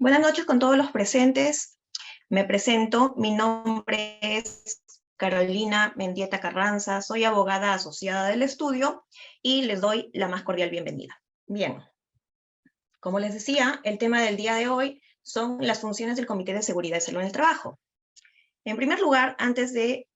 Buenas noches con todos los presentes. Me presento, mi nombre es Carolina Mendieta Carranza, soy abogada asociada del estudio y les doy la más cordial bienvenida. Bien, como les decía, el tema del día de hoy son las funciones del Comité de Seguridad y Salud en el Trabajo. En primer lugar, antes de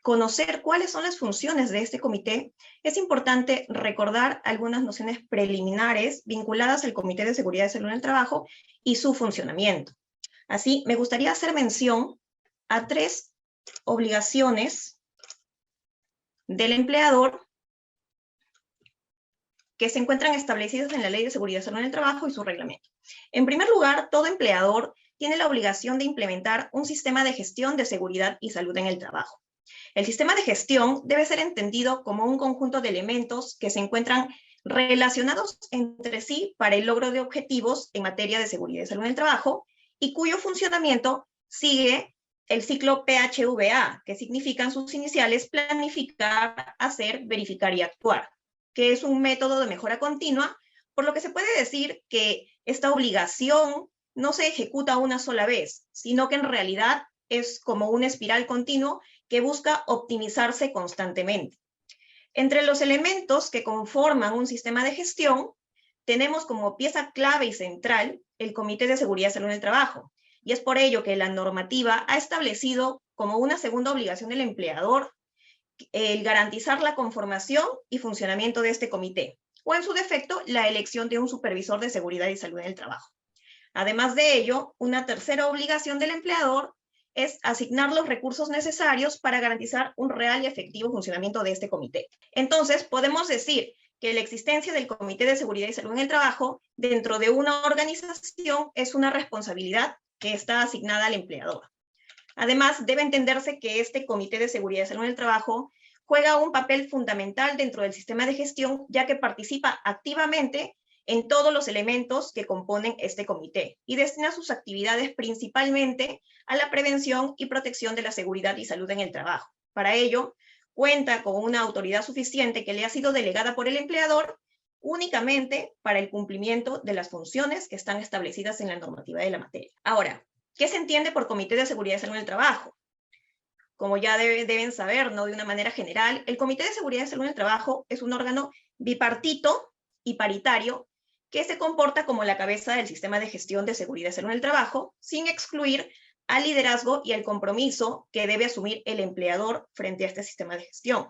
conocer cuáles son las funciones de este comité, es importante recordar algunas nociones preliminares vinculadas al Comité de Seguridad y Salud en el Trabajo y su funcionamiento. Así, me gustaría hacer mención a 3 obligaciones del empleador que se encuentran establecidas en la Ley de Seguridad y Salud en el Trabajo y su reglamento. En primer lugar, todo empleador tiene la obligación de implementar un sistema de gestión de seguridad y salud en el trabajo. El sistema de gestión debe ser entendido como un conjunto de elementos que se encuentran relacionados entre sí para el logro de objetivos en materia de seguridad y salud en el trabajo y cuyo funcionamiento sigue el ciclo PHVA, que significan sus iniciales planificar, hacer, verificar y actuar, que es un método de mejora continua, por lo que se puede decir que esta obligación no se ejecuta una sola vez, sino que en realidad es como una espiral continua que busca optimizarse constantemente. Entre los elementos que conforman un sistema de gestión, tenemos como pieza clave y central el Comité de Seguridad y Salud en el Trabajo, y es por ello que la normativa ha establecido como una segunda obligación del empleador el garantizar la conformación y funcionamiento de este comité, o en su defecto, la elección de un supervisor de seguridad y salud en el trabajo. Además de ello, una tercera obligación del empleador es asignar los recursos necesarios para garantizar un real y efectivo funcionamiento de este comité. Entonces, podemos decir que la existencia del Comité de Seguridad y Salud en el Trabajo dentro de una organización es una responsabilidad que está asignada al empleador. Además, debe entenderse que este Comité de Seguridad y Salud en el Trabajo juega un papel fundamental dentro del sistema de gestión, ya que participa activamente en todos los elementos que componen este comité y destina sus actividades principalmente a la prevención y protección de la seguridad y salud en el trabajo. Para ello, cuenta con una autoridad suficiente que le ha sido delegada por el empleador únicamente para el cumplimiento de las funciones que están establecidas en la normativa de la materia. Ahora, ¿qué se entiende por Comité de Seguridad y Salud en el Trabajo? Como ya deben saber, ¿no? De una manera general, el Comité de Seguridad y Salud en el Trabajo es un órgano bipartito y paritario que se comporta como la cabeza del sistema de gestión de seguridad y salud en el trabajo, sin excluir al liderazgo y al compromiso que debe asumir el empleador frente a este sistema de gestión.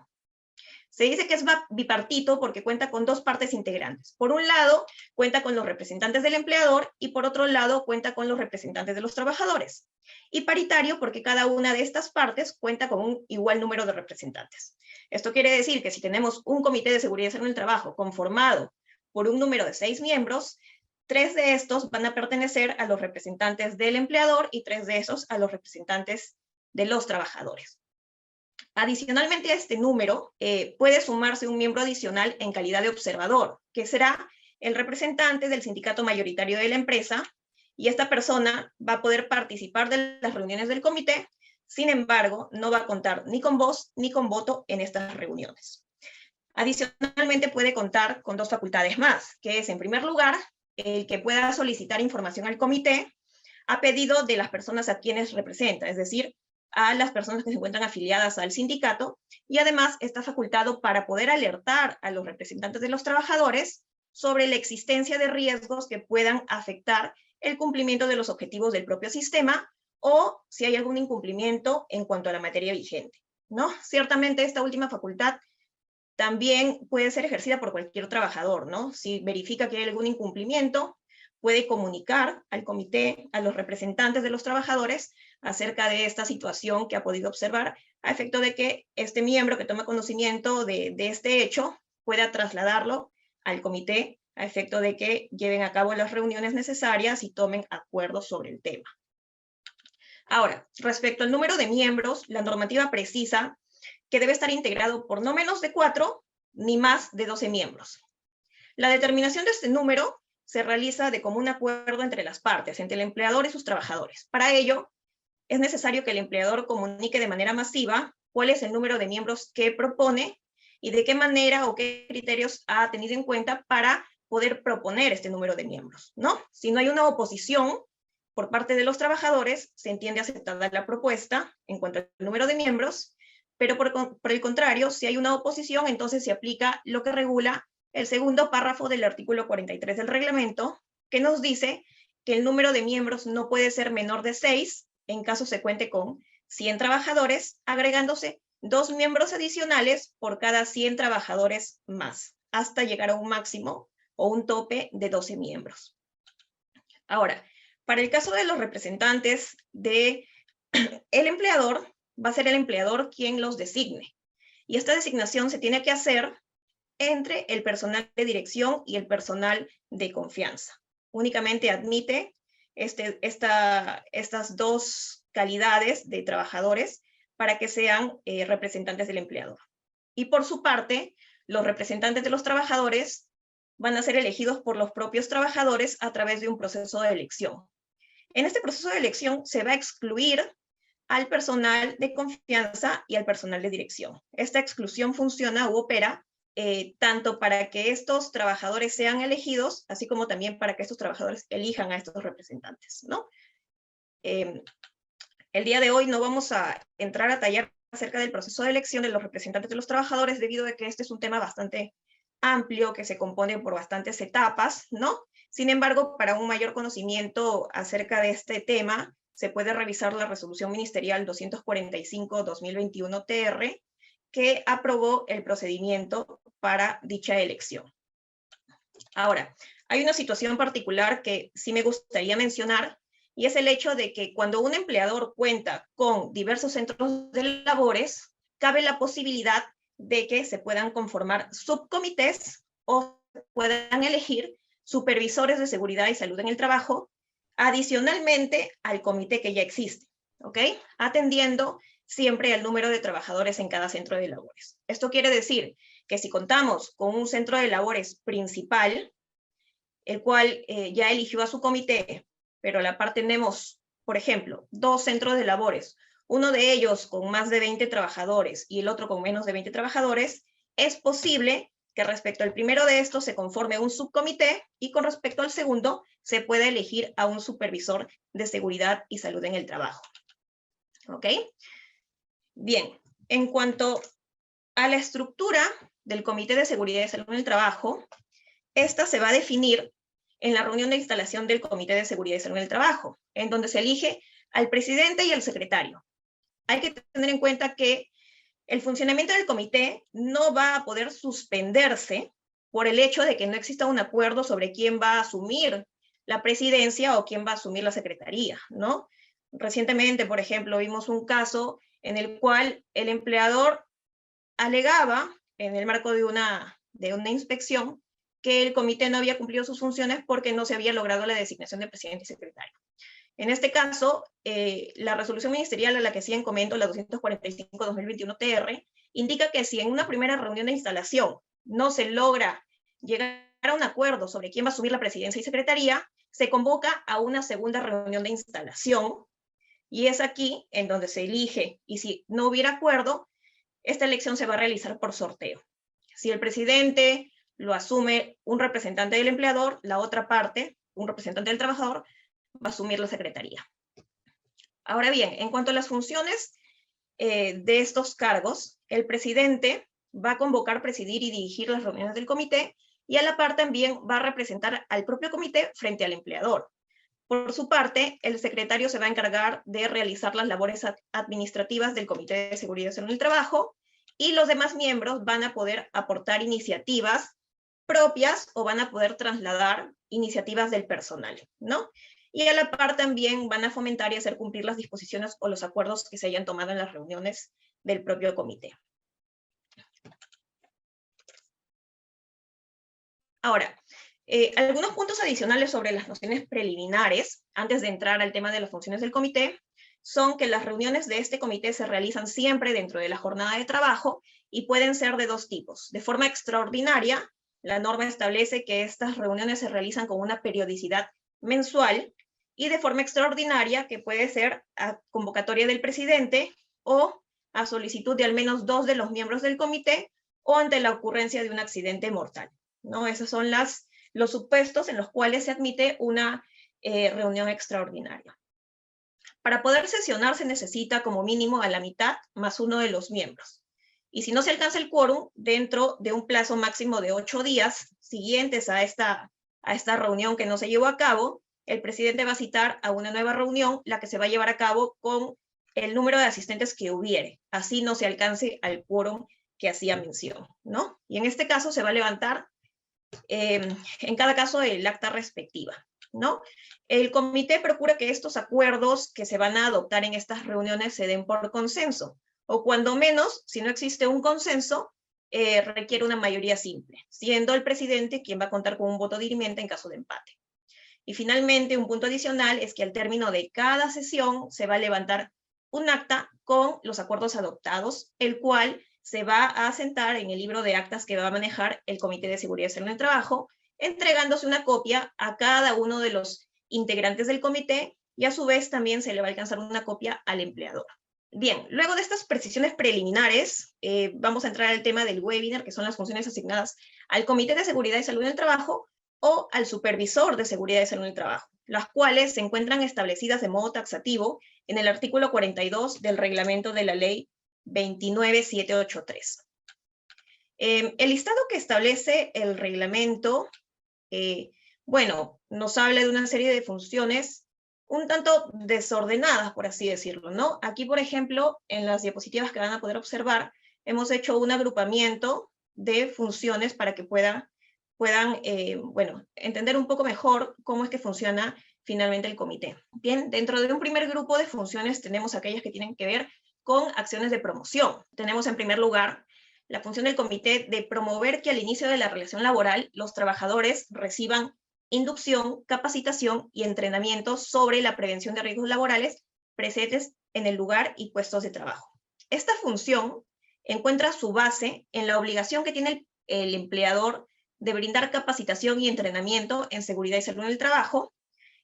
Se dice que es bipartito porque cuenta con 2 partes integrantes. Por un lado, cuenta con los representantes del empleador y por otro lado, cuenta con los representantes de los trabajadores. Y paritario porque cada una de estas partes cuenta con un igual número de representantes. Esto quiere decir que si tenemos un comité de seguridad y salud en el trabajo conformado por un número de 6 miembros, 3 de estos van a pertenecer a los representantes del empleador y 3 de esos a los representantes de los trabajadores. Adicionalmente a este número, puede sumarse un miembro adicional en calidad de observador, que será el representante del sindicato mayoritario de la empresa, y esta persona va a poder participar de las reuniones del comité, sin embargo, no va a contar ni con voz ni con voto en estas reuniones. Adicionalmente, puede contar con 2 facultades más, que es, en primer lugar, el que pueda solicitar información al comité a pedido de las personas a quienes representa, es decir, a las personas que se encuentran afiliadas al sindicato, y además está facultado para poder alertar a los representantes de los trabajadores sobre la existencia de riesgos que puedan afectar el cumplimiento de los objetivos del propio sistema o si hay algún incumplimiento en cuanto a la materia vigente, ¿no? Ciertamente esta última facultad también puede ser ejercida por cualquier trabajador, ¿no? Si verifica que hay algún incumplimiento, puede comunicar al comité, a los representantes de los trabajadores acerca de esta situación que ha podido observar, a efecto de que este miembro que toma conocimiento de este hecho pueda trasladarlo al comité, a efecto de que lleven a cabo las reuniones necesarias y tomen acuerdos sobre el tema. Ahora, respecto al número de miembros, la normativa precisa que debe estar integrado por no menos de 4 ni más de 12 miembros. La determinación de este número se realiza de común acuerdo entre las partes, entre el empleador y sus trabajadores. Para ello, es necesario que el empleador comunique de manera masiva cuál es el número de miembros que propone y de qué manera o qué criterios ha tenido en cuenta para poder proponer este número de miembros, ¿no? Si no hay una oposición por parte de los trabajadores, se entiende aceptada la propuesta en cuanto al número de miembros, pero por el contrario, si hay una oposición, entonces se aplica lo que regula el segundo párrafo del artículo 43 del reglamento, que nos dice que el número de miembros no puede ser menor de 6 en caso se cuente con 100 trabajadores, agregándose 2 miembros adicionales por cada 100 trabajadores más, hasta llegar a un máximo o un tope de 12 miembros. Ahora, para el caso de los representantes del empleador, va a ser el empleador quien los designe. Y esta designación se tiene que hacer entre el personal de dirección y el personal de confianza. Únicamente admite estas dos calidades de trabajadores para que sean representantes del empleador. Y por su parte, los representantes de los trabajadores van a ser elegidos por los propios trabajadores a través de un proceso de elección. En este proceso de elección se va a excluir al personal de confianza y al personal de dirección. Esta exclusión funciona u opera tanto para que estos trabajadores sean elegidos, así como también para que estos trabajadores elijan a estos representantes, ¿no? El día de hoy no vamos a entrar a tallar acerca del proceso de elección de los representantes de los trabajadores, debido a que este es un tema bastante amplio, que se compone por bastantes etapas, ¿no? Sin embargo, para un mayor conocimiento acerca de este tema, se puede revisar la resolución ministerial 245-2021-TR, que aprobó el procedimiento para dicha elección. Ahora, hay una situación particular que sí me gustaría mencionar, y es el hecho de que cuando un empleador cuenta con diversos centros de labores, cabe la posibilidad de que se puedan conformar subcomités o puedan elegir supervisores de seguridad y salud en el trabajo, adicionalmente al comité que ya existe, ¿ok? Atendiendo siempre al número de trabajadores en cada centro de labores. Esto quiere decir que si contamos con un centro de labores principal, el cual ya eligió a su comité, pero a la par tenemos, por ejemplo, 2 centros de labores, uno de ellos con más de 20 trabajadores y el otro con menos de 20 trabajadores, es posible que respecto al primero de estos se conforme un subcomité y con respecto al segundo se puede elegir a un supervisor de seguridad y salud en el trabajo. ¿Ok? Bien, en cuanto a la estructura del Comité de Seguridad y Salud en el Trabajo, esta se va a definir en la reunión de instalación del Comité de Seguridad y Salud en el Trabajo, en donde se elige al presidente y al secretario. Hay que tener en cuenta que el funcionamiento del comité no va a poder suspenderse por el hecho de que no exista un acuerdo sobre quién va a asumir la presidencia o quién va a asumir la secretaría, ¿no? Recientemente, por ejemplo, vimos un caso en el cual el empleador alegaba, en el marco de una inspección, que el comité no había cumplido sus funciones porque no se había logrado la designación de presidente y secretario. En este caso, la resolución ministerial a la que hacían comento, la 245-2021-TR, indica que si en una primera reunión de instalación no se logra llegar a un acuerdo sobre quién va a asumir la presidencia y secretaría, se convoca a una segunda reunión de instalación, y es aquí en donde se elige, y si no hubiera acuerdo, esta elección se va a realizar por sorteo. Si el presidente lo asume un representante del empleador, la otra parte, un representante del trabajador, va a asumir la secretaría. Ahora bien, en cuanto a las funciones de estos cargos, el presidente va a convocar, presidir y dirigir las reuniones del comité, y a la par también va a representar al propio comité frente al empleador. Por su parte, el secretario se va a encargar de realizar las labores administrativas del Comité de Seguridad y Salud en el Trabajo, y los demás miembros van a poder aportar iniciativas propias o van a poder trasladar iniciativas del personal, ¿no? Y a la par también van a fomentar y hacer cumplir las disposiciones o los acuerdos que se hayan tomado en las reuniones del propio comité. Ahora, algunos puntos adicionales sobre las nociones preliminares, antes de entrar al tema de las funciones del comité, son que las reuniones de este comité se realizan siempre dentro de la jornada de trabajo y pueden ser de 2 tipos. De forma extraordinaria, la norma establece que estas reuniones se realizan con una periodicidad mensual, y de forma extraordinaria, que puede ser a convocatoria del presidente o a solicitud de al menos 2 de los miembros del comité o ante la ocurrencia de un accidente mortal, ¿no? Esas son las los supuestos en los cuales se admite una reunión extraordinaria. Para poder sesionar se necesita como mínimo a la mitad más uno de los miembros. Y si no se alcanza el quórum, dentro de un plazo máximo de 8 días siguientes a esta reunión que no se llevó a cabo, el presidente va a citar a una nueva reunión, la que se va a llevar a cabo con el número de asistentes que hubiere. Así no se alcance al quórum que hacía mención, ¿no? Y en este caso se va a levantar, en cada caso, el acta respectiva, ¿no? El comité procura que estos acuerdos que se van a adoptar en estas reuniones se den por consenso, o cuando menos, si no existe un consenso, requiere una mayoría simple, siendo el presidente quien va a contar con un voto dirimiente en caso de empate. Y finalmente, un punto adicional es que al término de cada sesión se va a levantar un acta con los acuerdos adoptados, el cual se va a asentar en el libro de actas que va a manejar el Comité de Seguridad y Salud en el Trabajo, entregándose una copia a cada uno de los integrantes del comité, y a su vez también se le va a alcanzar una copia al empleador. Bien, luego de estas precisiones preliminares, vamos a entrar al tema del webinar, que son las funciones asignadas al Comité de Seguridad y Salud en el Trabajo o al Supervisor de Seguridad y Salud en el Trabajo, las cuales se encuentran establecidas de modo taxativo en el artículo 42 del reglamento de la ley 29783. El listado que establece el reglamento, bueno, nos habla de una serie de funciones un tanto desordenadas, por así decirlo, ¿no? Aquí, por ejemplo, en las diapositivas que van a poder observar, hemos hecho un agrupamiento de funciones para que puedan, bueno, entender un poco mejor cómo es que funciona finalmente el comité. Bien, dentro de un primer grupo de funciones tenemos aquellas que tienen que ver con acciones de promoción. Tenemos en primer lugar la función del comité de promover que al inicio de la relación laboral los trabajadores reciban inducción, capacitación y entrenamiento sobre la prevención de riesgos laborales presentes en el lugar y puestos de trabajo. Esta función encuentra su base en la obligación que tiene el empleador de brindar capacitación y entrenamiento en seguridad y salud en el trabajo,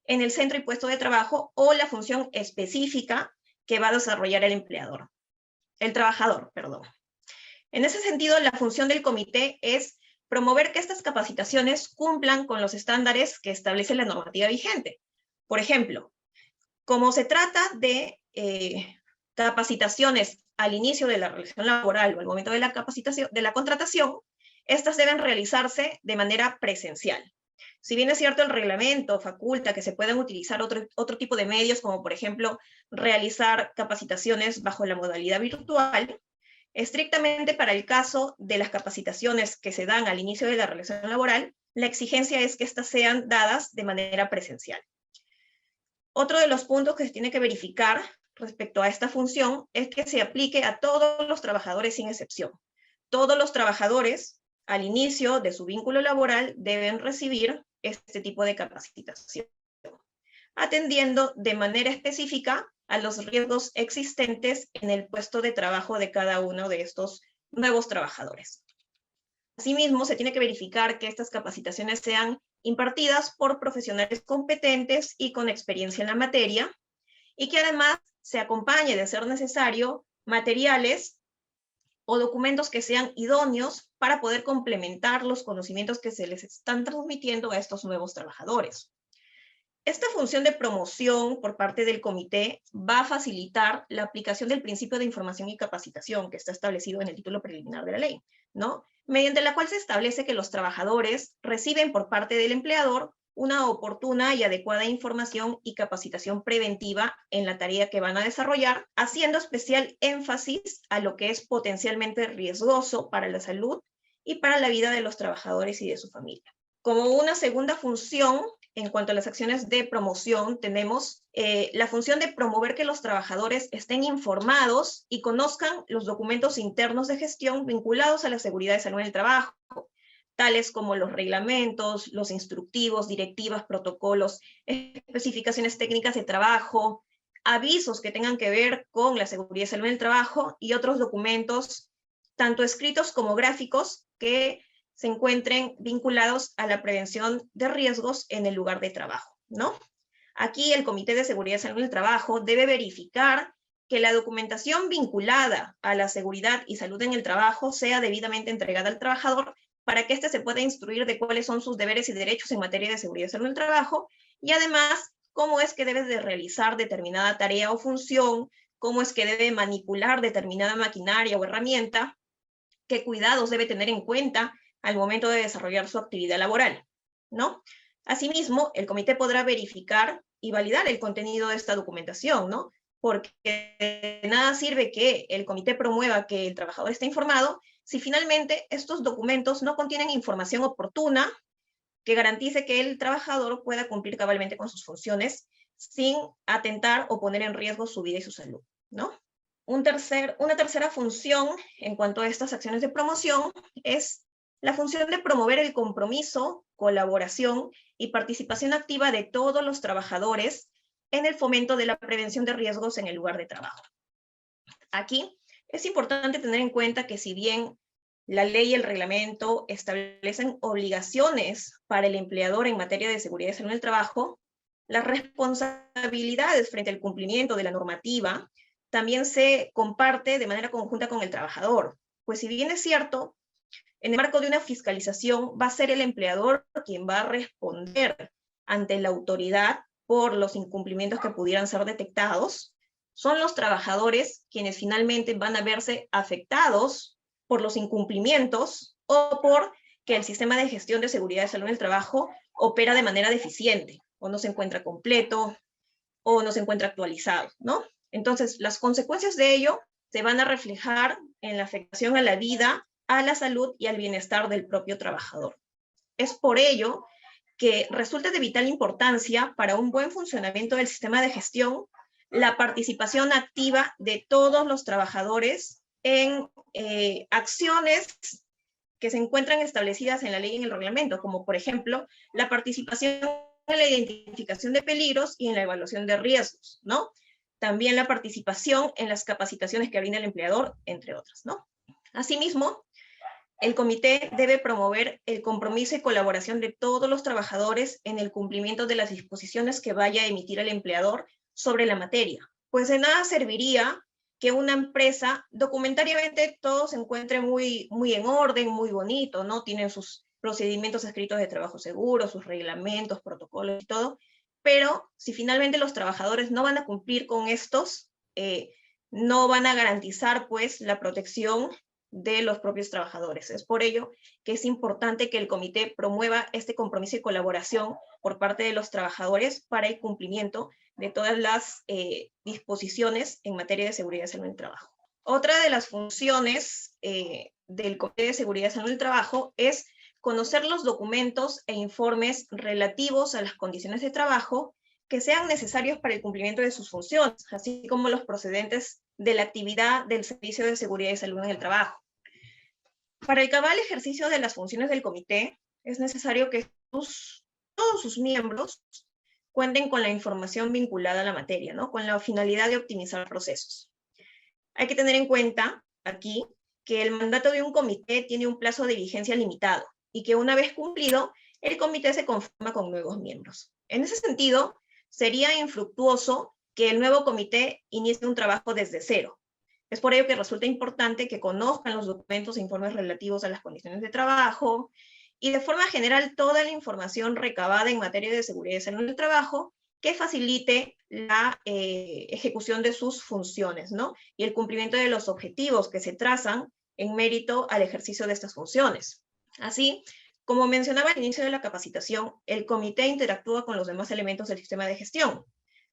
en el centro y puesto de trabajo, o la función específica que va a desarrollar el trabajador, perdón. En ese sentido, la función del comité es promover que estas capacitaciones cumplan con los estándares que establece la normativa vigente. Por ejemplo, como se trata de capacitaciones al inicio de la relación laboral o al momento de la capacitación, de la contratación, estas deben realizarse de manera presencial. Si bien es cierto, el reglamento faculta que se puedan utilizar otro tipo de medios, como por ejemplo realizar capacitaciones bajo la modalidad virtual, estrictamente para el caso de las capacitaciones que se dan al inicio de la relación laboral, la exigencia es que éstas sean dadas de manera presencial. Otro de los puntos que se tiene que verificar respecto a esta función es que se aplique a todos los trabajadores sin excepción. Todos los trabajadores, al inicio de su vínculo laboral, deben recibir este tipo de capacitación, atendiendo de manera específica a los riesgos existentes en el puesto de trabajo de cada uno de estos nuevos trabajadores. Asimismo, se tiene que verificar que estas capacitaciones sean impartidas por profesionales competentes y con experiencia en la materia, y que además se acompañe, de ser necesario, materiales o documentos que sean idóneos para poder complementar los conocimientos que se les están transmitiendo a estos nuevos trabajadores. Esta función de promoción por parte del comité va a facilitar la aplicación del principio de información y capacitación que está establecido en el título preliminar de la ley, ¿no? Mediante la cual se establece que los trabajadores reciben por parte del empleador una oportuna y adecuada información y capacitación preventiva en la tarea que van a desarrollar, haciendo especial énfasis a lo que es potencialmente riesgoso para la salud y para la vida de los trabajadores y de su familia. Como una segunda función, en cuanto a las acciones de promoción, tenemos la función de promover que los trabajadores estén informados y conozcan los documentos internos de gestión vinculados a la seguridad y salud en el trabajo, tales como los reglamentos, los instructivos, directivas, protocolos, especificaciones técnicas de trabajo, avisos que tengan que ver con la seguridad y salud en el trabajo y otros documentos, tanto escritos como gráficos, que se encuentren vinculados a la prevención de riesgos en el lugar de trabajo, ¿no? Aquí el Comité de Seguridad y Salud en el Trabajo debe verificar que la documentación vinculada a la seguridad y salud en el trabajo sea debidamente entregada al trabajador para que éste se pueda instruir de cuáles son sus deberes y derechos en materia de seguridad y salud en el trabajo, y además cómo es que debe de realizar determinada tarea o función, cómo es que debe manipular determinada maquinaria o herramienta, qué cuidados debe tener en cuenta al momento de desarrollar su actividad laboral, ¿no? Asimismo, el comité podrá verificar y validar el contenido de esta documentación, ¿no? Porque de nada sirve que el comité promueva que el trabajador esté informado si finalmente estos documentos no contienen información oportuna que garantice que el trabajador pueda cumplir cabalmente con sus funciones sin atentar o poner en riesgo su vida y su salud, ¿no? Una tercera función en cuanto a estas acciones de promoción es la función de promover el compromiso, colaboración y participación activa de todos los trabajadores en el fomento de la prevención de riesgos en el lugar de trabajo. Aquí es importante tener en cuenta que si bien la ley y el reglamento establecen obligaciones para el empleador en materia de seguridad y salud en el trabajo, las responsabilidades frente al cumplimiento de la normativa también se comparte de manera conjunta con el trabajador. Pues si bien es cierto, en el marco de una fiscalización va a ser el empleador quien va a responder ante la autoridad por los incumplimientos que pudieran ser detectados, son los trabajadores quienes finalmente van a verse afectados por los incumplimientos o por que el sistema de gestión de seguridad y salud en el trabajo opera de manera deficiente, o no se encuentra completo, o no se encuentra actualizado, ¿no? Entonces, las consecuencias de ello se van a reflejar en la afectación a la vida, a la salud y al bienestar del propio trabajador. Es por ello que resulta de vital importancia para un buen funcionamiento del sistema de gestión la participación activa de todos los trabajadores en acciones que se encuentran establecidas en la ley y en el reglamento, como por ejemplo la participación en la identificación de peligros y en la evaluación de riesgos, ¿no? También la participación en las capacitaciones que brinda el empleador, entre otras, ¿no? Asimismo, el comité debe promover el compromiso y colaboración de todos los trabajadores en el cumplimiento de las disposiciones que vaya a emitir el empleador sobre la materia. Pues de nada serviría que una empresa, documentariamente todo se encuentre muy en orden, muy bonito, ¿no? Tienen sus procedimientos escritos de trabajo seguro, sus reglamentos, protocolos y todo, pero si finalmente los trabajadores no van a cumplir con estos, no van a garantizar pues la protección de los propios trabajadores. Es por ello que es importante que el comité promueva este compromiso y colaboración por parte de los trabajadores para el cumplimiento de todas las disposiciones en materia de seguridad y salud en el trabajo. Otra de las funciones del Comité de Seguridad y Salud en el Trabajo es conocer los documentos e informes relativos a las condiciones de trabajo que sean necesarios para el cumplimiento de sus funciones, así como los procedentes de la actividad del Servicio de Seguridad y Salud en el Trabajo. Para el cabal ejercicio de las funciones del comité, es necesario que todos sus miembros cuenten con la información vinculada a la materia, ¿no? Con la finalidad de optimizar procesos. Hay que tener en cuenta aquí que el mandato de un comité tiene un plazo de vigencia limitado y que una vez cumplido, el comité se conforma con nuevos miembros. En ese sentido, sería infructuoso que el nuevo comité inicie un trabajo desde cero. Es por ello que resulta importante que conozcan los documentos e informes relativos a las condiciones de trabajo y de forma general toda la información recabada en materia de seguridad y salud en el trabajo que facilite la ejecución de sus funciones, ¿no? Y el cumplimiento de los objetivos que se trazan en mérito al ejercicio de estas funciones. Así, como mencionaba al inicio de la capacitación, el comité interactúa con los demás elementos del sistema de gestión.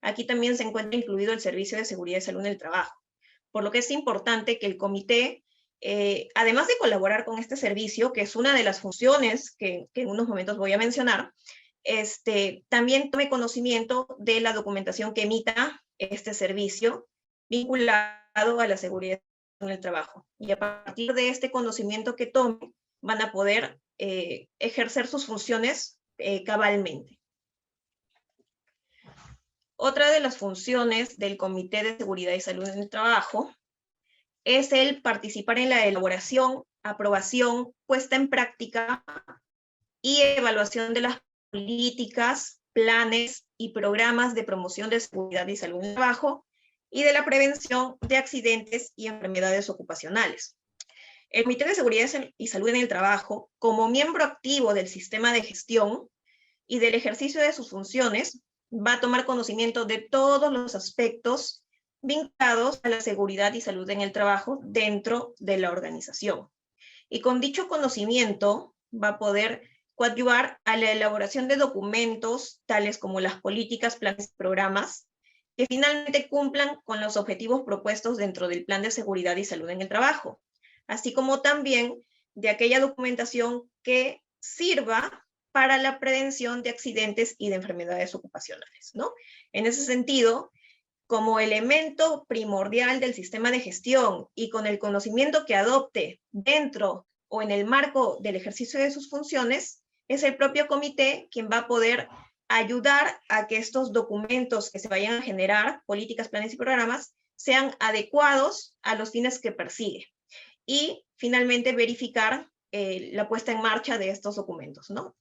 Aquí también se encuentra incluido el Servicio de Seguridad y Salud en el Trabajo, por lo que es importante que el comité, además de colaborar con este servicio, que es una de las funciones que en unos momentos voy a mencionar, también tome conocimiento de la documentación que emita este servicio vinculado a la seguridad en el trabajo. Y a partir de este conocimiento que tome, van a poder ejercer sus funciones cabalmente. Otra de las funciones del Comité de Seguridad y Salud en el Trabajo es el participar en la elaboración, aprobación, puesta en práctica y evaluación de las políticas, planes y programas de promoción de seguridad y salud en el trabajo y de la prevención de accidentes y enfermedades ocupacionales. El Comité de Seguridad y Salud en el Trabajo, como miembro activo del sistema de gestión y del ejercicio de sus funciones, va a tomar conocimiento de todos los aspectos vinculados a la seguridad y salud en el trabajo dentro de la organización. Y con dicho conocimiento va a poder coadyuvar a la elaboración de documentos tales como las políticas, planes y programas que finalmente cumplan con los objetivos propuestos dentro del Plan de Seguridad y Salud en el Trabajo, así como también de aquella documentación que sirva para la prevención de accidentes y de enfermedades ocupacionales, ¿no? En ese sentido, como elemento primordial del sistema de gestión y con el conocimiento que adopte dentro o en el marco del ejercicio de sus funciones, es el propio comité quien va a poder ayudar a que estos documentos que se vayan a generar, políticas, planes y programas, sean adecuados a los fines que persigue. Y finalmente verificar la puesta en marcha de estos documentos, ¿no?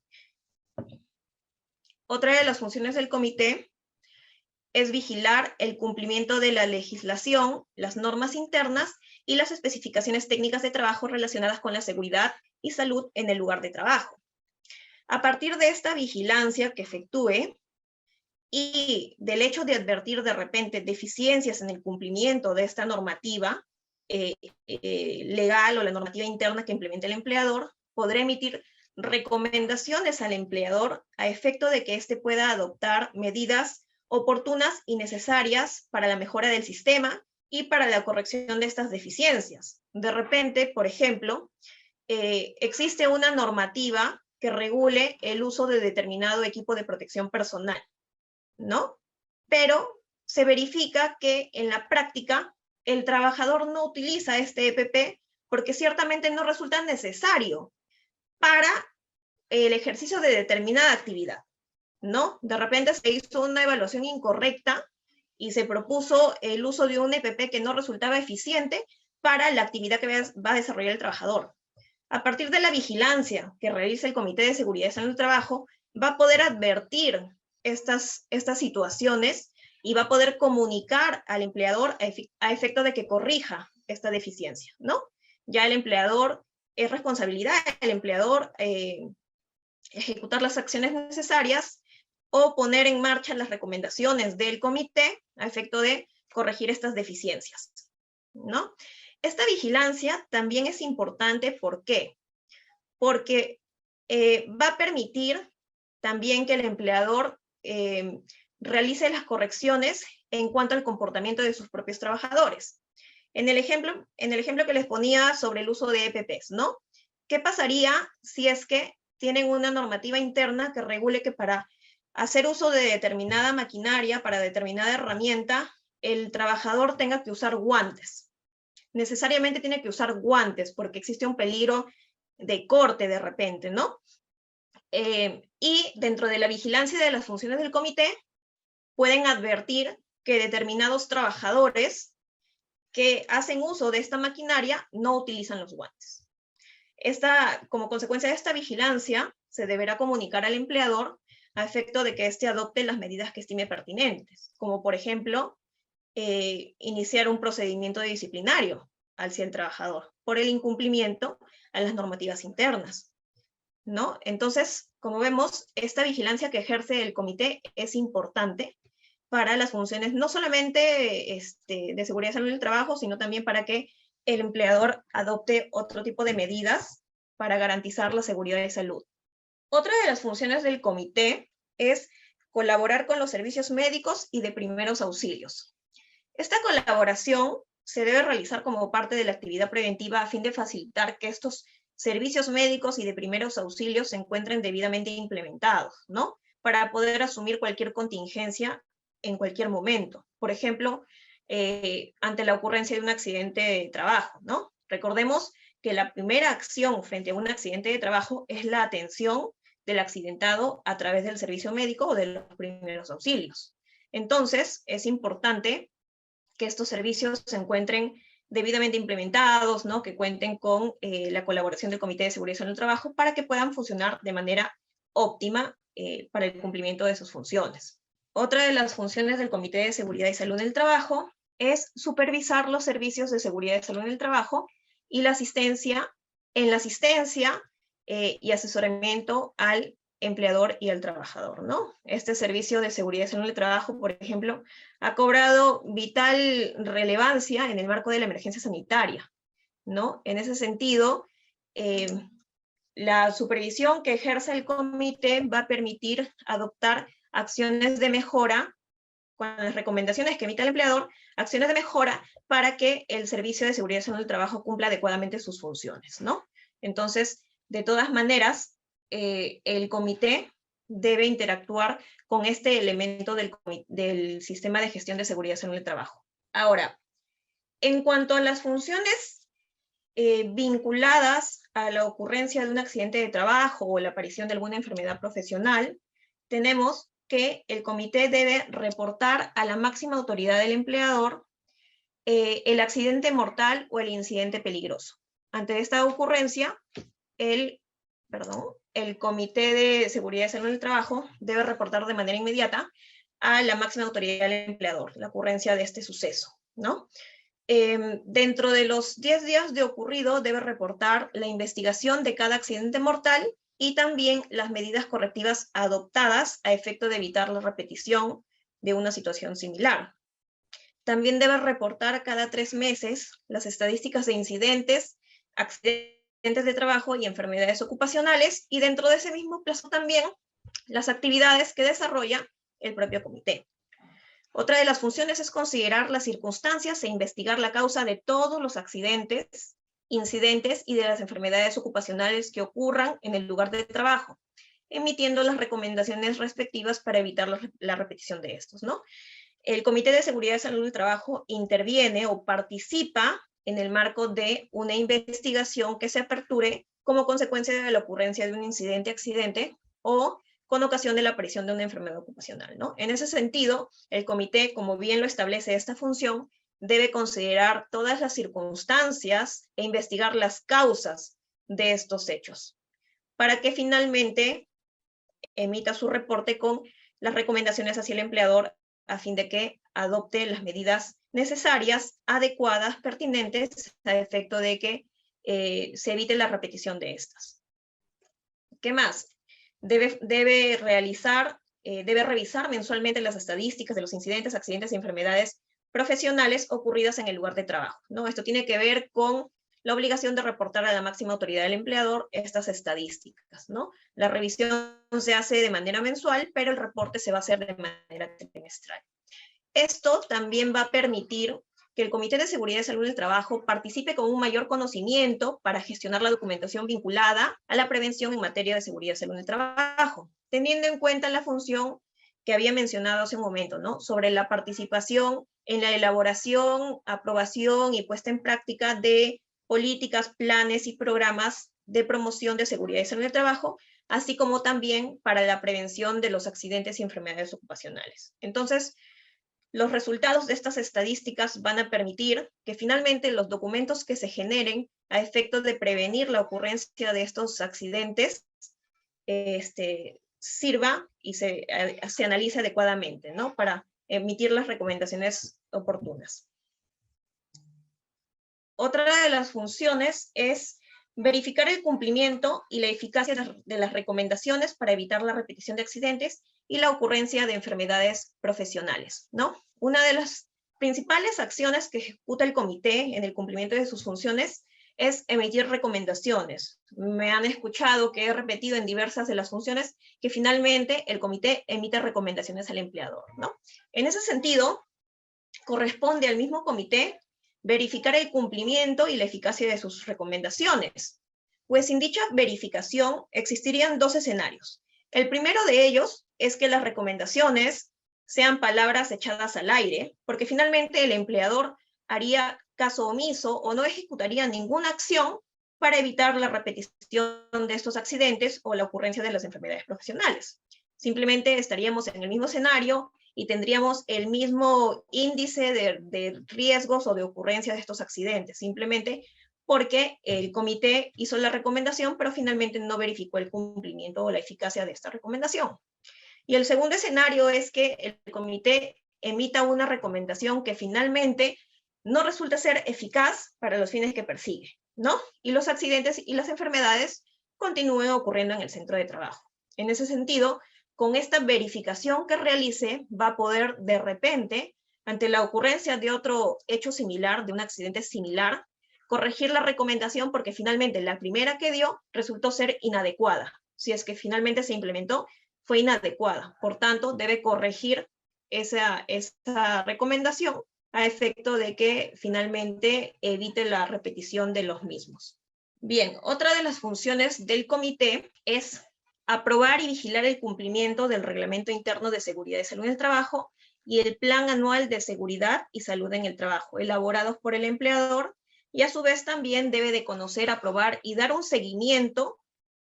Otra de las funciones del comité es vigilar el cumplimiento de la legislación, las normas internas y las especificaciones técnicas de trabajo relacionadas con la seguridad y salud en el lugar de trabajo. A partir de esta vigilancia que efectúe y del hecho de advertir de repente deficiencias en el cumplimiento de esta normativa legal o la normativa interna que implemente el empleador, podrá emitir recomendaciones al empleador a efecto de que éste pueda adoptar medidas oportunas y necesarias para la mejora del sistema y para la corrección de estas deficiencias. De repente, por ejemplo, existe una normativa que regule el uso de determinado equipo de protección personal, ¿no? Pero se verifica que en la práctica el trabajador no utiliza este EPP porque ciertamente no resulta necesario para el ejercicio de determinada actividad, ¿no? De repente se hizo una evaluación incorrecta y se propuso el uso de un EPP que no resultaba eficiente para la actividad que va a desarrollar el trabajador. A partir de la vigilancia que realiza el Comité de Seguridad y Salud del Trabajo, va a poder advertir estas situaciones y va a poder comunicar al empleador a efecto de que corrija esta deficiencia, ¿no? Ya el empleador, es responsabilidad del empleador ejecutar las acciones necesarias o poner en marcha las recomendaciones del comité a efecto de corregir estas deficiencias, ¿no? Esta vigilancia también es importante, ¿por qué? Porque va a permitir también que el empleador realice las correcciones en cuanto al comportamiento de sus propios trabajadores. En el ejemplo que les ponía sobre el uso de EPPs, ¿no? ¿Qué pasaría si es que tienen una normativa interna que regule que para hacer uso de determinada maquinaria, para determinada herramienta, el trabajador tenga que usar guantes? Necesariamente tiene que usar guantes porque existe un peligro de corte de repente, ¿no? Y dentro de la vigilancia de las funciones del comité, pueden advertir que determinados trabajadores que hacen uso de esta maquinaria no utilizan los guantes. Como consecuencia de esta vigilancia, se deberá comunicar al empleador a efecto de que éste adopte las medidas que estime pertinentes, como por ejemplo, iniciar un procedimiento disciplinario hacia el trabajador por el incumplimiento a las normativas internas, ¿no? Entonces, como vemos, esta vigilancia que ejerce el comité es importante para las funciones no solamente de seguridad y salud del trabajo, sino también para que el empleador adopte otro tipo de medidas para garantizar la seguridad y salud. Otra de las funciones del comité es colaborar con los servicios médicos y de primeros auxilios. Esta colaboración se debe realizar como parte de la actividad preventiva a fin de facilitar que estos servicios médicos y de primeros auxilios se encuentren debidamente implementados, ¿no? Para poder asumir cualquier contingencia en cualquier momento. Por ejemplo, ante la ocurrencia de un accidente de trabajo, ¿no? Recordemos que la primera acción frente a un accidente de trabajo es la atención del accidentado a través del servicio médico o de los primeros auxilios. Entonces, es importante que estos servicios se encuentren debidamente implementados, ¿no? Que cuenten con la colaboración del Comité de Seguridad y Salud del Trabajo para que puedan funcionar de manera óptima para el cumplimiento de sus funciones. Otra de las funciones del Comité de Seguridad y Salud del Trabajo es supervisar los servicios de seguridad y salud en el trabajo y la asistencia y asesoramiento al empleador y al trabajador, ¿no? Este servicio de seguridad y salud en el trabajo, por ejemplo, ha cobrado vital relevancia en el marco de la emergencia sanitaria, ¿no? En ese sentido, la supervisión que ejerce el comité va a permitir adoptar acciones de mejora con las recomendaciones que emite el empleador, acciones de mejora para que el servicio de seguridad y salud en el trabajo cumpla adecuadamente sus funciones, ¿no? Entonces, de todas maneras, el comité debe interactuar con este elemento del sistema de gestión de seguridad y salud en el trabajo. Ahora, en cuanto a las funciones vinculadas a la ocurrencia de un accidente de trabajo o la aparición de alguna enfermedad profesional, tenemos que el comité debe reportar a la máxima autoridad del empleador el accidente mortal o el incidente peligroso. Ante esta ocurrencia, el Comité de Seguridad y Salud en el Trabajo debe reportar de manera inmediata a la máxima autoridad del empleador la ocurrencia de este suceso, ¿no? Dentro de los 10 días de ocurrido debe reportar la investigación de cada accidente mortal y también las medidas correctivas adoptadas a efecto de evitar la repetición de una situación similar. También debe reportar cada 3 meses las estadísticas de incidentes, accidentes de trabajo y enfermedades ocupacionales, y dentro de ese mismo plazo también las actividades que desarrolla el propio comité. Otra de las funciones es considerar las circunstancias e investigar la causa de todos los accidentes, incidentes y de las enfermedades ocupacionales que ocurran en el lugar de trabajo, emitiendo las recomendaciones respectivas para evitar la repetición de estos, ¿no? El Comité de Seguridad y Salud del Trabajo interviene o participa en el marco de una investigación que se aperture como consecuencia de la ocurrencia de un incidente, accidente o con ocasión de la aparición de una enfermedad ocupacional, ¿no? En ese sentido, el comité, como bien lo establece esta función, debe considerar todas las circunstancias e investigar las causas de estos hechos, para que finalmente emita su reporte con las recomendaciones hacia el empleador a fin de que adopte las medidas necesarias, adecuadas, pertinentes, a efecto de que se evite la repetición de estas. ¿Qué más? Debe revisar mensualmente las estadísticas de los incidentes, accidentes y enfermedades profesionales ocurridas en el lugar de trabajo, ¿no? Esto tiene que ver con la obligación de reportar a la máxima autoridad del empleador estas estadísticas, ¿no? La revisión se hace de manera mensual, pero el reporte se va a hacer de manera trimestral. Esto también va a permitir que el Comité de Seguridad y Salud del Trabajo participe con un mayor conocimiento para gestionar la documentación vinculada a la prevención en materia de seguridad y salud en el trabajo, teniendo en cuenta la función que había mencionado hace un momento, ¿no? Sobre la participación en la elaboración, aprobación y puesta en práctica de políticas, planes y programas de promoción de seguridad y salud en el trabajo, así como también para la prevención de los accidentes y enfermedades ocupacionales. Entonces, los resultados de estas estadísticas van a permitir que finalmente los documentos que se generen a efecto de prevenir la ocurrencia de estos accidentes sirva y se analice adecuadamente, ¿no? Para emitir las recomendaciones oportunas. Otra de las funciones es verificar el cumplimiento y la eficacia de las recomendaciones para evitar la repetición de accidentes y la ocurrencia de enfermedades profesionales, ¿no? Una de las principales acciones que ejecuta el comité en el cumplimiento de sus funciones es emitir recomendaciones. Me han escuchado que he repetido en diversas de las funciones que finalmente el comité emite recomendaciones al empleador, ¿no? En ese sentido, corresponde al mismo comité verificar el cumplimiento y la eficacia de sus recomendaciones, pues sin dicha verificación existirían dos escenarios. El primero de ellos es que las recomendaciones sean palabras echadas al aire, porque finalmente el empleador haría caso omiso o no ejecutaría ninguna acción para evitar la repetición de estos accidentes o la ocurrencia de las enfermedades profesionales. Simplemente estaríamos en el mismo escenario y tendríamos el mismo índice de riesgos o de ocurrencia de estos accidentes, simplemente porque el comité hizo la recomendación, pero finalmente no verificó el cumplimiento o la eficacia de esta recomendación. Y el segundo escenario es que el comité emita una recomendación que finalmente no resulta ser eficaz para los fines que persigue. ¿no? Y los accidentes y las enfermedades continúen ocurriendo en el centro de trabajo. En ese sentido, con esta verificación que realice, va a poder de repente, ante la ocurrencia de otro hecho similar, de un accidente similar, corregir la recomendación porque finalmente la primera que dio resultó ser inadecuada. Si es que finalmente se implementó, fue inadecuada. Por tanto, debe corregir esa recomendación a efecto de que finalmente evite la repetición de los mismos. Bien, otra de las funciones del comité es aprobar y vigilar el cumplimiento del Reglamento Interno de Seguridad y Salud en el Trabajo y el Plan Anual de Seguridad y Salud en el Trabajo, elaborados por el empleador, y a su vez también debe de conocer, aprobar y dar un seguimiento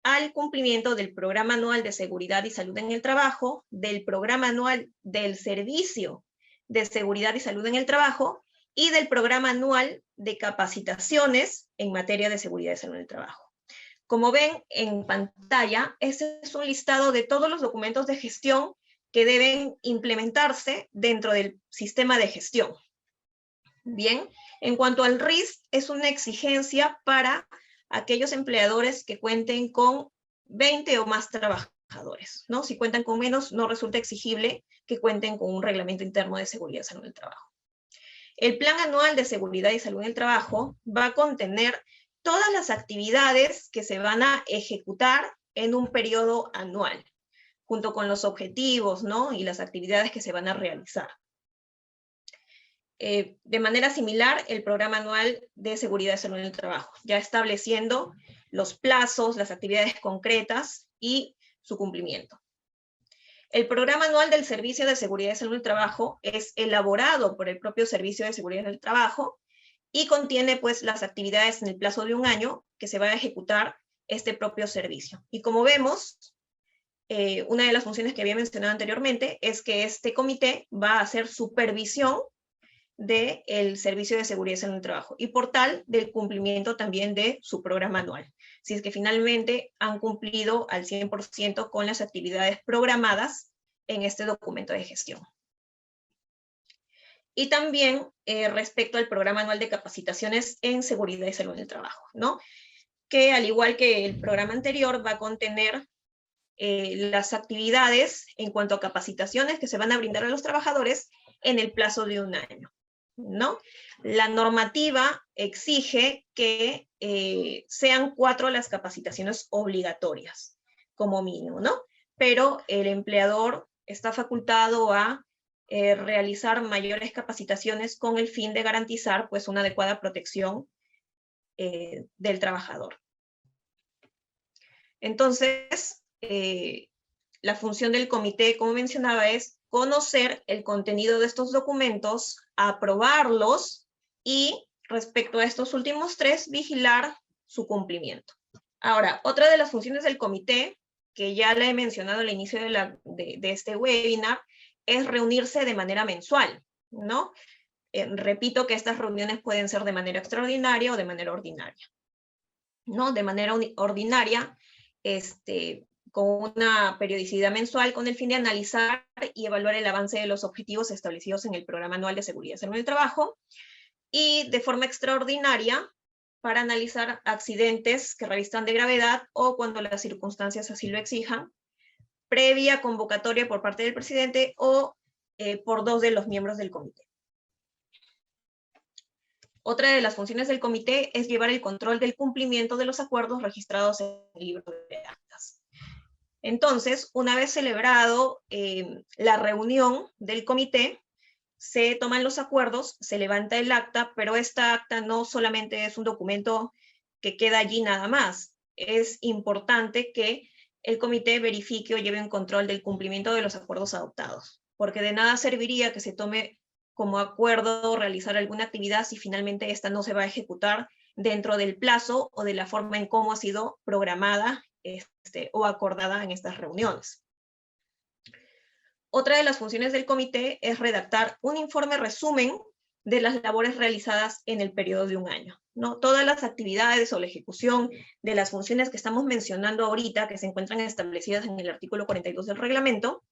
al cumplimiento del Programa Anual de Seguridad y Salud en el Trabajo, del Programa Anual del Servicio de Seguridad y Salud en el Trabajo y del Programa Anual de Capacitaciones en materia de seguridad y salud en el trabajo. Como ven en pantalla, este es un listado de todos los documentos de gestión que deben implementarse dentro del sistema de gestión. Bien, en cuanto al RIS, es una exigencia para aquellos empleadores que cuenten con 20 o más trabajadores, ¿no? Si cuentan con menos, no resulta exigible que cuenten con un reglamento interno de seguridad y salud en el trabajo. El Plan Anual de Seguridad y Salud en el Trabajo va a contener todas las actividades que se van a ejecutar en un periodo anual, junto con los objetivos, ¿no? Y las actividades que se van a realizar. De manera similar, el Programa Anual de Seguridad y Salud en el Trabajo, ya estableciendo los plazos, las actividades concretas y su cumplimiento. El Programa Anual del Servicio de Seguridad y Salud en el Trabajo es elaborado por el propio Servicio de Seguridad del Trabajo y contiene pues las actividades en el plazo de un año que se va a ejecutar este propio servicio. Y como vemos, una de las funciones que había mencionado anteriormente es que este comité va a hacer supervisión del Servicio de Seguridad y Salud en el Trabajo y por tal del cumplimiento también de su programa anual. Si es que finalmente han cumplido al 100% con las actividades programadas en este documento de gestión. Y también respecto al programa anual de capacitaciones en seguridad y salud en el trabajo, ¿no? Que al igual que el programa anterior va a contener las actividades en cuanto a capacitaciones que se van a brindar a los trabajadores en el plazo de un año, ¿no? La normativa exige que sean 4 las capacitaciones obligatorias, como mínimo, ¿no? Pero el empleador está facultado a realizar mayores capacitaciones con el fin de garantizar, pues, una adecuada protección del trabajador. Entonces, la función del comité, como mencionaba, es conocer el contenido de estos documentos, aprobarlos y, respecto a estos últimos 3, vigilar su cumplimiento. Ahora, otra de las funciones del comité, que ya la he mencionado al inicio de este webinar, es reunirse de manera mensual, ¿no? Repito que estas reuniones pueden ser de manera extraordinaria o de manera ordinaria, ¿no? De manera ordinaria, con una periodicidad mensual con el fin de analizar y evaluar el avance de los objetivos establecidos en el Programa Anual de Seguridad y Salud en el Trabajo, y de forma extraordinaria para analizar accidentes que revistan de gravedad o cuando las circunstancias así lo exijan, previa convocatoria por parte del presidente o por 2 de los miembros del comité. Otra de las funciones del comité es llevar el control del cumplimiento de los acuerdos registrados en el libro de actas. Entonces, una vez celebrado la reunión del comité, se toman los acuerdos, se levanta el acta, pero esta acta no solamente es un documento que queda allí nada más. Es importante que el comité verifique o lleve un control del cumplimiento de los acuerdos adoptados, porque de nada serviría que se tome como acuerdo realizar alguna actividad si finalmente esta no se va a ejecutar dentro del plazo o de la forma en cómo ha sido programada o acordada en estas reuniones. Otra de las funciones del comité es redactar un informe resumen de las labores realizadas en el periodo de un año, ¿no? Todas las actividades o la ejecución de las funciones que estamos mencionando ahorita, que se encuentran establecidas en el artículo 42 del reglamento,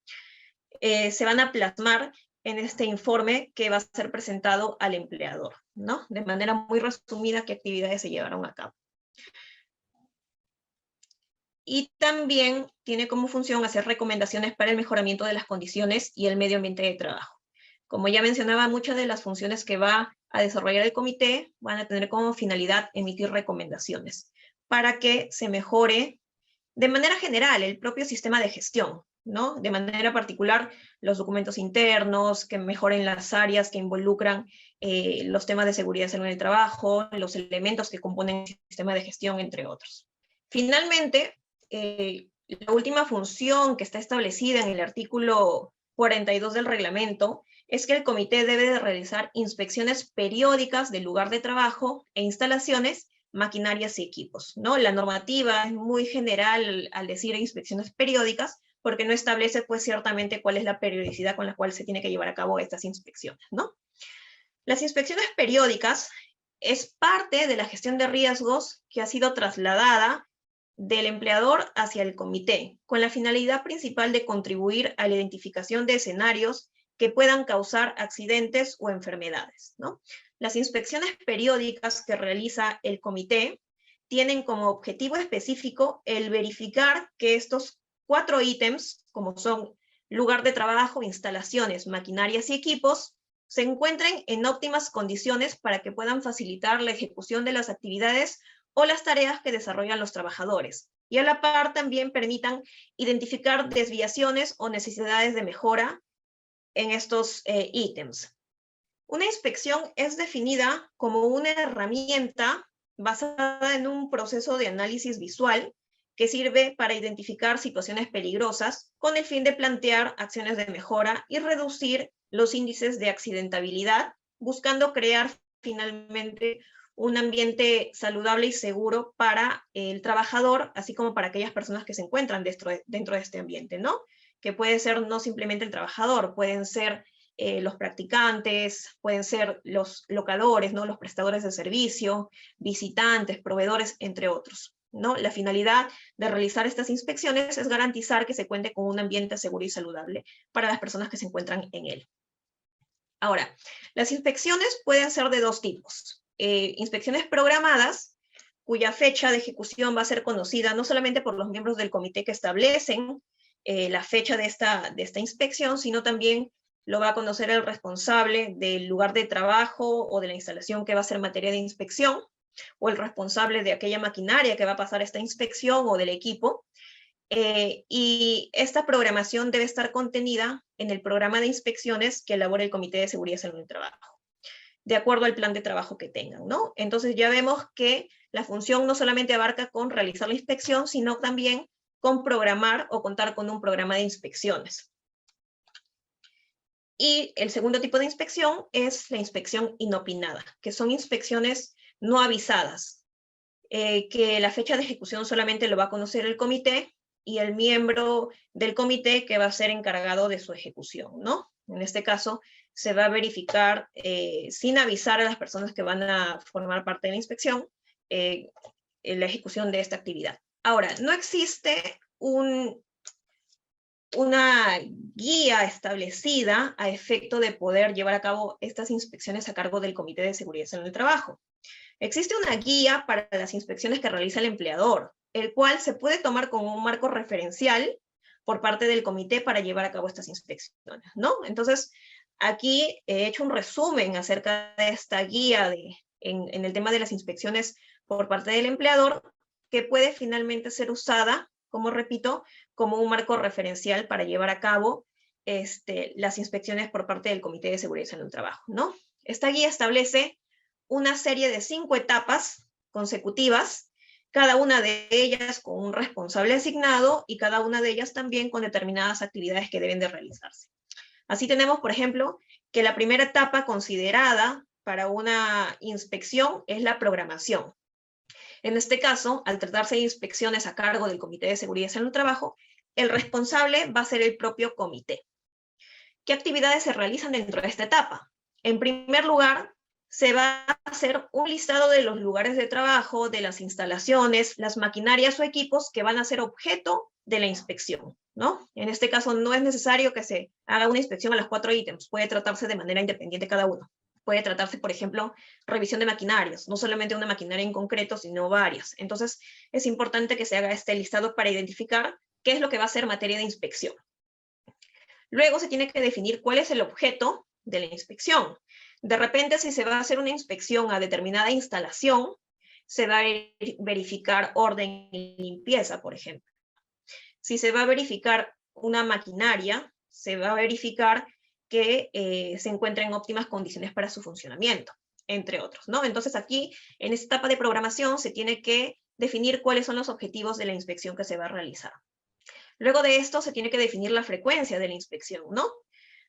se van a plasmar en este informe que va a ser presentado al empleador, ¿no? De manera muy resumida, qué actividades se llevaron a cabo. Y también tiene como función hacer recomendaciones para el mejoramiento de las condiciones y el medio ambiente de trabajo. Como ya mencionaba, muchas de las funciones que va a desarrollar el comité van a tener como finalidad emitir recomendaciones para que se mejore de manera general el propio sistema de gestión, ¿no? De manera particular, los documentos internos, que mejoren las áreas que involucran los temas de seguridad y salud en el trabajo, los elementos que componen el sistema de gestión, entre otros. Finalmente, la última función que está establecida en el artículo 42 del reglamento es que el comité debe de realizar inspecciones periódicas del lugar de trabajo e instalaciones, maquinarias y equipos, ¿no? La normativa es muy general al decir inspecciones periódicas, porque no establece, pues, ciertamente cuál es la periodicidad con la cual se tiene que llevar a cabo estas inspecciones, ¿no? Las inspecciones periódicas es parte de la gestión de riesgos que ha sido trasladada del empleador hacia el comité, con la finalidad principal de contribuir a la identificación de escenarios que puedan causar accidentes o enfermedades, ¿no? Las inspecciones periódicas que realiza el comité tienen como objetivo específico el verificar que estos 4 ítems, como son lugar de trabajo, instalaciones, maquinarias y equipos, se encuentren en óptimas condiciones para que puedan facilitar la ejecución de las actividades o las tareas que desarrollan los trabajadores, y a la par también permitan identificar desviaciones o necesidades de mejora en estos ítems. Una inspección es definida como una herramienta basada en un proceso de análisis visual que sirve para identificar situaciones peligrosas con el fin de plantear acciones de mejora y reducir los índices de accidentabilidad, buscando crear finalmente un ambiente saludable y seguro para el trabajador, así como para aquellas personas que se encuentran dentro de este ambiente, ¿no? Que puede ser no simplemente el trabajador, pueden ser los practicantes, pueden ser los locadores, ¿no? Los prestadores de servicio, visitantes, proveedores, entre otros, ¿no? La finalidad de realizar estas inspecciones es garantizar que se cuente con un ambiente seguro y saludable para las personas que se encuentran en él. Ahora, las inspecciones pueden ser de 2 tipos. Inspecciones programadas, cuya fecha de ejecución va a ser conocida no solamente por los miembros del comité que establecen la fecha de esta inspección, sino también lo va a conocer el responsable del lugar de trabajo o de la instalación que va a ser materia de inspección, o el responsable de aquella maquinaria que va a pasar esta inspección o del equipo. Y esta programación debe estar contenida en el programa de inspecciones que elabora el Comité de Seguridad y Salud en el Trabajo, de acuerdo al plan de trabajo que tengan, ¿no? Entonces ya vemos que la función no solamente abarca con realizar la inspección, sino también con programar o contar con un programa de inspecciones. Y el segundo tipo de inspección es la inspección inopinada, que son inspecciones no avisadas, que la fecha de ejecución solamente lo va a conocer el comité y el miembro del comité que va a ser encargado de su ejecución, ¿no? En este caso, se va a verificar sin avisar a las personas que van a formar parte de la inspección la ejecución de esta actividad. Ahora, no existe una guía establecida a efecto de poder llevar a cabo estas inspecciones a cargo del Comité de Seguridad y Salud en el Trabajo. Existe una guía para las inspecciones que realiza el empleador, el cual se puede tomar como un marco referencial por parte del comité para llevar a cabo estas inspecciones, ¿no? Entonces, aquí he hecho un resumen acerca de esta guía en el tema de las inspecciones por parte del empleador, que puede finalmente ser usada, como repito, como un marco referencial para llevar a cabo las inspecciones por parte del Comité de Seguridad y Salud en el Trabajo, ¿no? Esta guía establece una serie de 5 etapas consecutivas, cada una de ellas con un responsable asignado y cada una de ellas también con determinadas actividades que deben de realizarse. Así tenemos, por ejemplo, que la primera etapa considerada para una inspección es la programación. En este caso, al tratarse de inspecciones a cargo del Comité de Seguridad y Salud en el Trabajo, el responsable va a ser el propio comité. ¿Qué actividades se realizan dentro de esta etapa? En primer lugar, se va a hacer un listado de los lugares de trabajo, de las instalaciones, las maquinarias o equipos que van a ser objeto de la inspección, ¿no? En este caso no es necesario que se haga una inspección a los 4 ítems, puede tratarse de manera independiente cada uno. Puede tratarse, por ejemplo, revisión de maquinarias, no solamente una maquinaria en concreto, sino varias. Entonces, es importante que se haga este listado para identificar qué es lo que va a ser materia de inspección. Luego se tiene que definir cuál es el objeto de la inspección. De repente, si se va a hacer una inspección a determinada instalación, se va a verificar orden y limpieza, por ejemplo. Si se va a verificar una maquinaria, se va a verificar que se encuentra en óptimas condiciones para su funcionamiento, entre otros, ¿no? Entonces aquí, en esta etapa de programación, se tiene que definir cuáles son los objetivos de la inspección que se va a realizar. Luego de esto, se tiene que definir la frecuencia de la inspección, ¿no?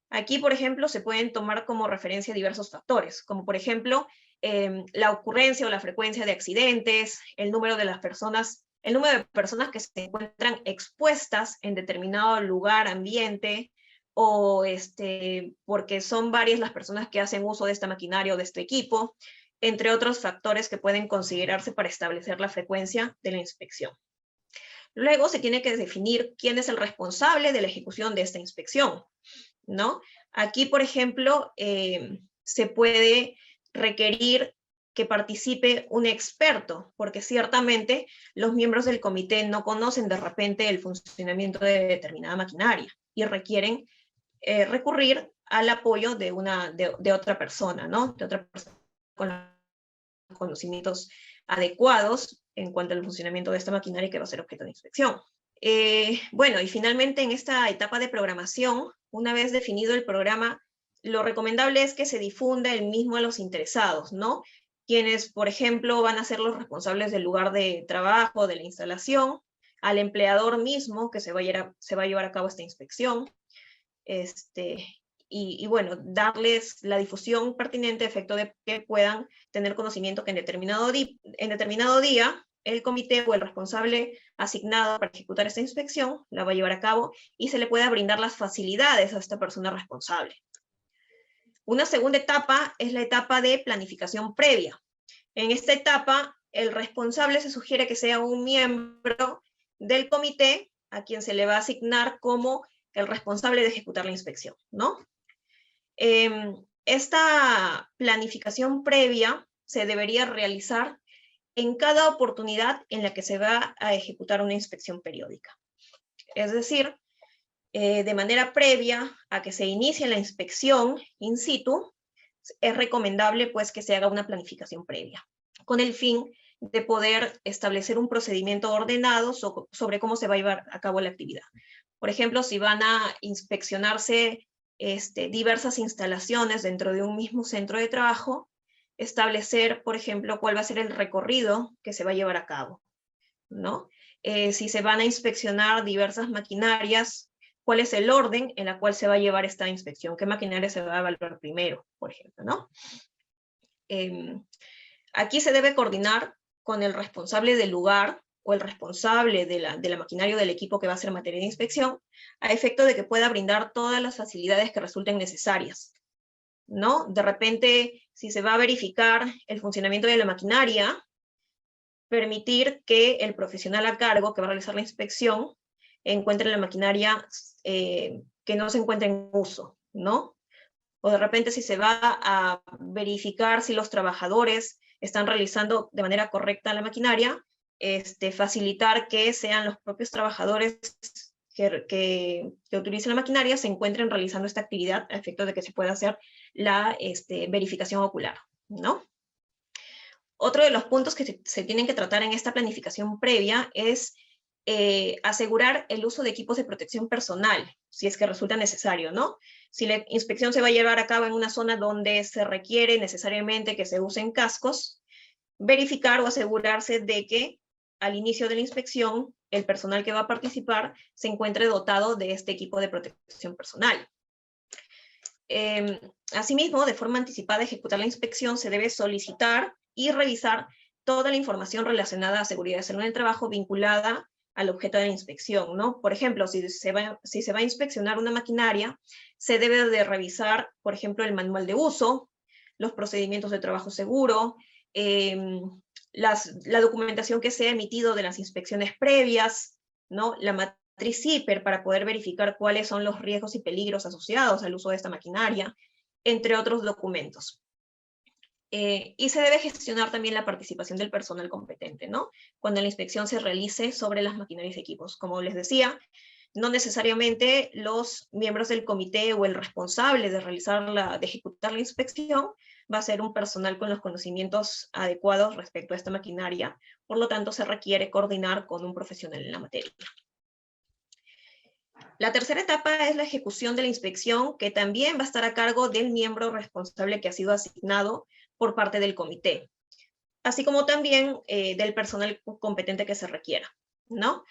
Aquí, por ejemplo, se pueden tomar como referencia diversos factores, como por ejemplo, la ocurrencia o la frecuencia de accidentes, el número de personas que se encuentran expuestas en determinado lugar, ambiente, o porque son varias las personas que hacen uso de esta maquinaria o de este equipo, entre otros factores que pueden considerarse para establecer la frecuencia de la inspección. Luego se tiene que definir quién es el responsable de la ejecución de esta inspección, ¿no? Aquí, por ejemplo, se puede requerir que participe un experto, porque ciertamente los miembros del comité no conocen de repente el funcionamiento de determinada maquinaria y requieren recurrir al apoyo de otra persona, ¿no? De otra persona con los conocimientos adecuados en cuanto al funcionamiento de esta maquinaria que va a ser objeto de inspección. Bueno, y finalmente en esta etapa de programación, una vez definido el programa, lo recomendable es que se difunda el mismo a los interesados, ¿no? Quienes, por ejemplo, van a ser los responsables del lugar de trabajo, de la instalación, al empleador mismo que se va a llevar a cabo esta inspección, y bueno, darles la difusión pertinente a efecto de que puedan tener conocimiento que en determinado día el comité o el responsable asignado para ejecutar esta inspección la va a llevar a cabo y se le pueda brindar las facilidades a esta persona responsable. Una segunda etapa es la etapa de planificación previa. En esta etapa, el responsable se sugiere que sea un miembro del comité a quien se le va a asignar como el responsable de ejecutar la inspección, ¿no? Esta planificación previa se debería realizar en cada oportunidad en la que se va a ejecutar una inspección periódica. Es decir, de manera previa a que se inicie la inspección in situ, es recomendable pues que se haga una planificación previa, con el fin de poder establecer un procedimiento ordenado sobre cómo se va a llevar a cabo la actividad. Por ejemplo, si van a inspeccionarse diversas instalaciones dentro de un mismo centro de trabajo, establecer, por ejemplo, cuál va a ser el recorrido que se va a llevar a cabo, ¿no? Si se van a inspeccionar diversas maquinarias, cuál es el orden en la cual se va a llevar esta inspección, qué maquinaria se va a evaluar primero, por ejemplo, ¿no? Aquí se debe coordinar con el responsable del lugar o el responsable de la maquinaria o del equipo que va a ser materia de inspección, a efecto de que pueda brindar todas las facilidades que resulten necesarias, ¿no? De repente, si se va a verificar el funcionamiento de la maquinaria, permitir que el profesional a cargo que va a realizar la inspección encuentre la maquinaria que no se encuentre en uso, ¿no? O de repente si se va a verificar si los trabajadores están realizando de manera correcta la maquinaria, facilitar que sean los propios trabajadores que utilicen la maquinaria se encuentren realizando esta actividad a efecto de que se pueda hacer la verificación ocular, ¿no? Otro de los puntos que se tienen que tratar en esta planificación previa es asegurar el uso de equipos de protección personal, si es que resulta necesario, ¿no? Si la inspección se va a llevar a cabo en una zona donde se requiere necesariamente que se usen cascos, verificar o asegurarse de que al inicio de la inspección, el personal que va a participar se encuentre dotado de este equipo de protección personal. Asimismo, de forma anticipada, ejecutar la inspección se debe solicitar y revisar toda la información relacionada a seguridad y salud en el trabajo vinculada al objeto de la inspección, ¿no? Por ejemplo, si se va a inspeccionar una maquinaria, se debe de revisar, por ejemplo, el manual de uso, los procedimientos de trabajo seguro, la documentación que se ha emitido de las inspecciones previas, ¿no? La matriz CIPER para poder verificar cuáles son los riesgos y peligros asociados al uso de esta maquinaria, entre otros documentos. Y se debe gestionar también la participación del personal competente, ¿no? Cuando la inspección se realice sobre las maquinarias y equipos. Como les decía, no necesariamente los miembros del comité o el responsable de de ejecutar la inspección va a ser un personal con los conocimientos adecuados respecto a esta maquinaria. Por lo tanto, se requiere coordinar con un profesional en la materia. La tercera etapa es la ejecución de la inspección, que también va a estar a cargo del miembro responsable que ha sido asignado por parte del comité, así como también del personal competente que se requiera, ¿no?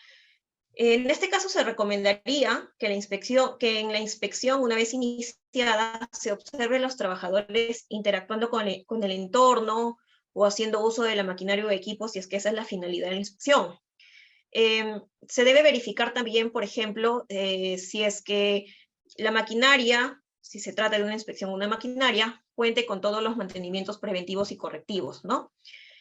En este caso se recomendaría que en la inspección, una vez iniciada, se observe los trabajadores interactuando con el entorno o haciendo uso de la maquinaria o equipos, si es que esa es la finalidad de la inspección. Se debe verificar también, por ejemplo, si es que la maquinaria, si se trata de una inspección de una maquinaria, cuente con todos los mantenimientos preventivos y correctivos, ¿no?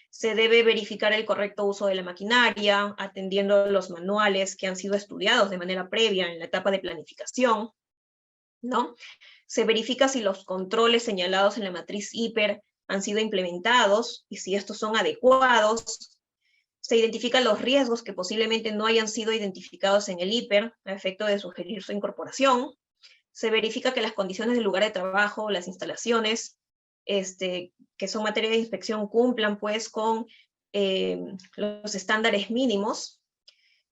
Se debe verificar el correcto uso de la maquinaria, atendiendo los manuales que han sido estudiados de manera previa en la etapa de planificación, ¿no? Se verifica si los controles señalados en la matriz CIPER han sido implementados y si estos son adecuados. Se identifican los riesgos que posiblemente no hayan sido identificados en el IPER a efecto de sugerir su incorporación. Se verifica que las condiciones del lugar de trabajo, las instalaciones, que son materia de inspección, cumplan pues con los estándares mínimos.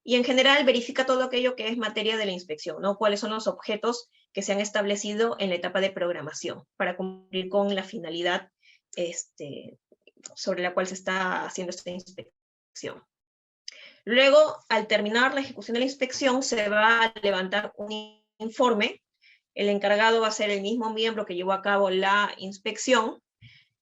Y en general verifica todo aquello que es materia de la inspección, ¿no? Cuáles son los objetos que se han establecido en la etapa de programación para cumplir con la finalidad sobre la cual se está haciendo esta inspección. Luego, al terminar la ejecución de la inspección, se va a levantar un informe. El encargado va a ser el mismo miembro que llevó a cabo la inspección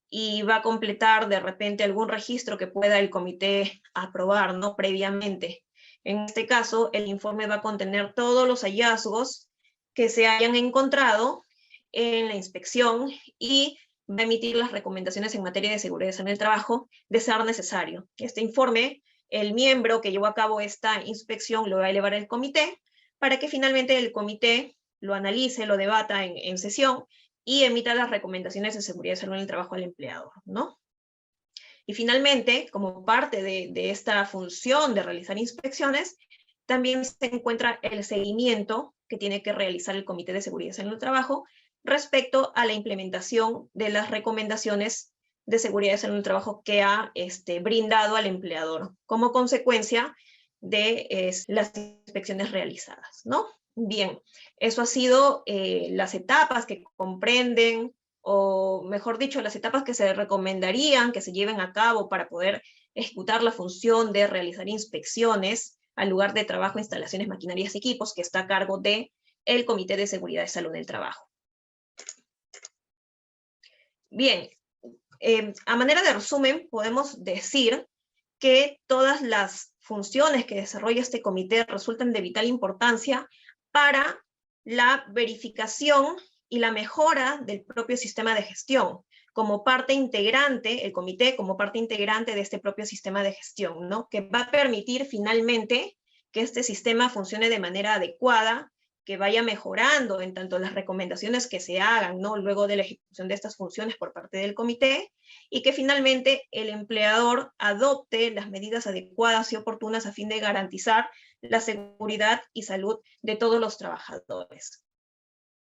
y va a completar de repente algún registro que pueda el comité aprobar, ¿no? Previamente. En este caso, el informe va a contener todos los hallazgos que se hayan encontrado en la inspección y va a emitir las recomendaciones en materia de seguridad en el trabajo de ser necesario. Este informe, el miembro que llevó a cabo esta inspección lo va a elevar al comité para que finalmente el comité lo analice, lo debata en sesión y emita las recomendaciones de seguridad y salud en el trabajo al empleador, ¿no? Y finalmente, como parte de esta función de realizar inspecciones, también se encuentra el seguimiento que tiene que realizar el Comité de Seguridad y Salud en el Trabajo respecto a la implementación de las recomendaciones de seguridad y salud en el trabajo que ha brindado al empleador como consecuencia de las inspecciones realizadas, ¿no? Bien, eso ha sido las etapas que comprenden, o mejor dicho, las etapas que se recomendarían que se lleven a cabo para poder ejecutar la función de realizar inspecciones al lugar de trabajo, instalaciones, maquinarias y equipos, que está a cargo del Comité de Seguridad y Salud en el Trabajo. Bien, a manera de resumen, podemos decir que todas las funciones que desarrolla este comité resultan de vital importancia para la verificación y la mejora del propio sistema de gestión, como parte integrante, el comité como parte integrante de este propio sistema de gestión, ¿no? Que va a permitir finalmente que este sistema funcione de manera adecuada, que vaya mejorando en tanto las recomendaciones que se hagan, ¿no? Luego de la ejecución de estas funciones por parte del comité, y que finalmente el empleador adopte las medidas adecuadas y oportunas a fin de garantizar la seguridad y salud de todos los trabajadores.